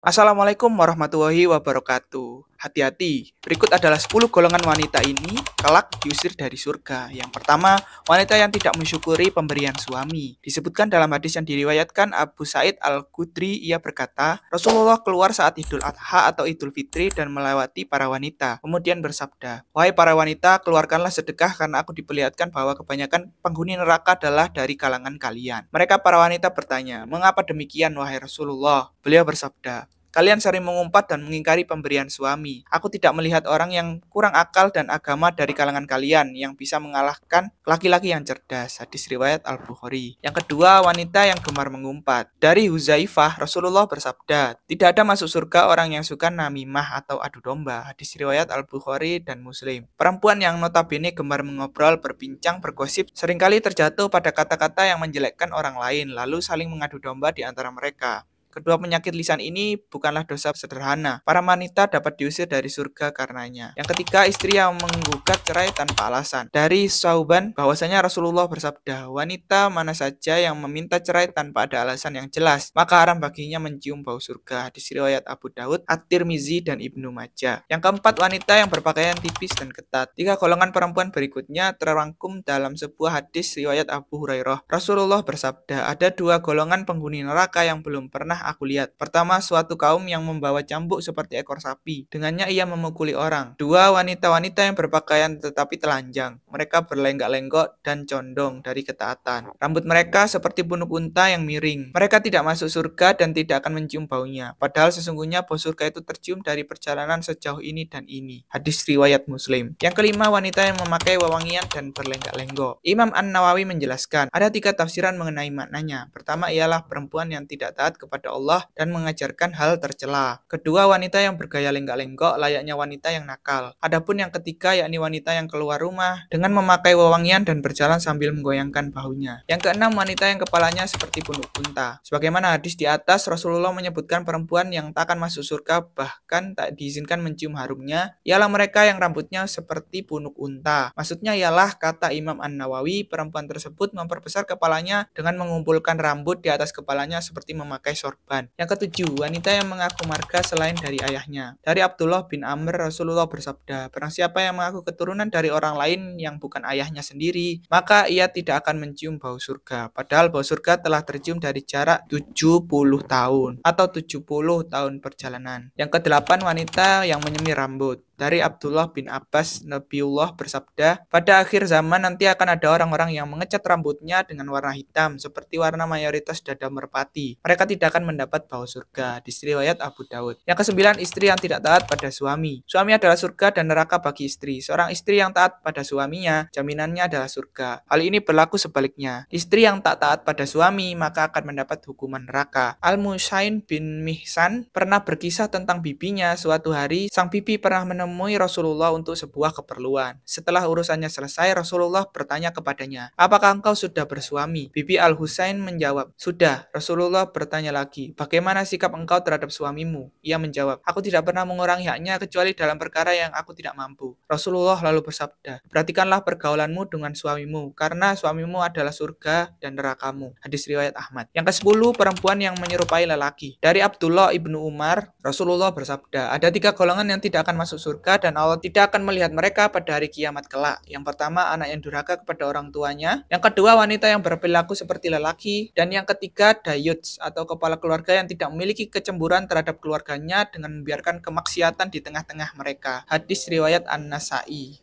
Assalamualaikum warahmatullahi wabarakatuh. Hati-hati, berikut adalah 10 golongan wanita ini kelak diusir dari surga. Yang pertama, wanita yang tidak mensyukuri pemberian suami. Disebutkan dalam hadis yang diriwayatkan Abu Sa'id Al-Khudri, ia berkata, Rasulullah keluar saat Idul Adha atau Idul Fitri dan melewati para wanita. Kemudian bersabda, "Wahai para wanita, keluarkanlah sedekah karena aku diperlihatkan bahwa kebanyakan penghuni neraka adalah dari kalangan kalian." Mereka para wanita bertanya, "Mengapa demikian, wahai Rasulullah?" Beliau bersabda, "Kalian sering mengumpat dan mengingkari pemberian suami. Aku tidak melihat orang yang kurang akal dan agama dari kalangan kalian yang bisa mengalahkan laki-laki yang cerdas." Hadis riwayat Al-Bukhari. Yang kedua, wanita yang gemar mengumpat. Dari Huzaifah, Rasulullah bersabda, "Tidak ada masuk surga orang yang suka namimah atau adu domba." Hadis riwayat Al-Bukhari dan Muslim. Perempuan yang notabene gemar mengobrol, berbincang, bergosip, seringkali terjatuh pada kata-kata yang menjelekkan orang lain, lalu saling mengadu domba di antara mereka. Kedua penyakit lisan ini bukanlah dosa sederhana. Para wanita dapat diusir dari surga karenanya. Yang ketiga, istri yang menggugat cerai tanpa alasan. Dari Sauban bahwasanya Rasulullah bersabda, "Wanita mana saja yang meminta cerai tanpa ada alasan yang jelas, maka haram baginya mencium bau surga." Hadis riwayat Abu Daud, At-Tirmizi, dan Ibnu Majah. Yang keempat, wanita yang berpakaian tipis dan ketat. Tiga golongan perempuan berikutnya terangkum dalam sebuah hadis riwayat Abu Hurairah. Rasulullah bersabda, "Ada dua golongan penghuni neraka yang belum pernah aku lihat. Pertama, suatu kaum yang membawa cambuk seperti ekor sapi. Dengannya ia memukuli orang. Dua, wanita-wanita yang berpakaian tetapi telanjang. Mereka berlenggak-lenggok dan condong dari ketaatan. Rambut mereka seperti punuk unta yang miring. Mereka tidak masuk surga dan tidak akan mencium baunya. Padahal sesungguhnya bau surga itu tercium dari perjalanan sejauh ini dan ini." Hadis riwayat Muslim. Yang kelima, wanita yang memakai wewangian dan berlenggak-lenggok. Imam An-Nawawi menjelaskan, ada tiga tafsiran mengenai maknanya. Pertama ialah perempuan yang tidak taat kepada Allah dan mengajarkan hal tercela. Kedua, wanita yang bergaya lenggak-lenggok layaknya wanita yang nakal. Adapun yang ketiga yakni wanita yang keluar rumah dengan memakai wewangian dan berjalan sambil menggoyangkan bahunya. Yang keenam, wanita yang kepalanya seperti punuk unta. Sebagaimana hadis di atas, Rasulullah menyebutkan perempuan yang tak akan masuk surga bahkan tak diizinkan mencium harumnya ialah mereka yang rambutnya seperti punuk unta. Maksudnya ialah, kata Imam An-Nawawi, perempuan tersebut memperbesar kepalanya dengan mengumpulkan rambut di atas kepalanya seperti memakai sorban. Yang ketujuh, wanita yang mengaku marga selain dari ayahnya. Dari Abdullah bin Amr, Rasulullah bersabda, "Barang siapa yang mengaku keturunan dari orang lain yang bukan ayahnya sendiri, maka ia tidak akan mencium bau surga. Padahal bau surga telah tercium dari jarak 70 tahun atau 70 tahun perjalanan." Yang kedelapan, wanita yang menyemir rambut. Dari Abdullah bin Abbas, Nabiullah bersabda, "Pada akhir zaman nanti akan ada orang-orang yang mengecat rambutnya dengan warna hitam, seperti warna mayoritas dada merpati. Mereka tidak akan mendapat bau surga." Hadis riwayat Abu Daud. Yang kesembilan, istri yang tidak taat pada suami. Suami adalah surga dan neraka bagi istri. Seorang istri yang taat pada suaminya, jaminannya adalah surga. Hal ini berlaku sebaliknya. Istri yang tak taat pada suami, maka akan mendapat hukuman neraka. Al-Musain bin Mihsan pernah berkisah tentang bibinya. Suatu hari, sang bibi pernah menemui Rasulullah untuk sebuah keperluan. Setelah urusannya selesai, Rasulullah bertanya kepadanya, "Apakah engkau sudah bersuami?" Bibi Al-Husain menjawab, "Sudah." Rasulullah bertanya lagi, "Bagaimana sikap engkau terhadap suamimu?" Ia menjawab, "Aku tidak pernah mengurangi haknya kecuali dalam perkara yang aku tidak mampu." Rasulullah lalu bersabda, "Perhatikanlah pergaulanmu dengan suamimu, karena suamimu adalah surga dan nerakamu." Hadis riwayat Ahmad. Yang ke-10, perempuan yang menyerupai lelaki. Dari Abdullah ibnu Umar, Rasulullah bersabda, ada tiga golongan yang tidak akan masuk surga dan Allah tidak akan melihat mereka pada hari kiamat kelak. Yang pertama, anak yang durhaka kepada orang tuanya. Yang kedua, wanita yang berperilaku seperti lelaki. Dan yang ketiga, dayuts atau kepala keluarga yang tidak memiliki kecemburuan terhadap keluarganya dengan membiarkan kemaksiatan di tengah-tengah mereka. Hadis riwayat An-Nasai.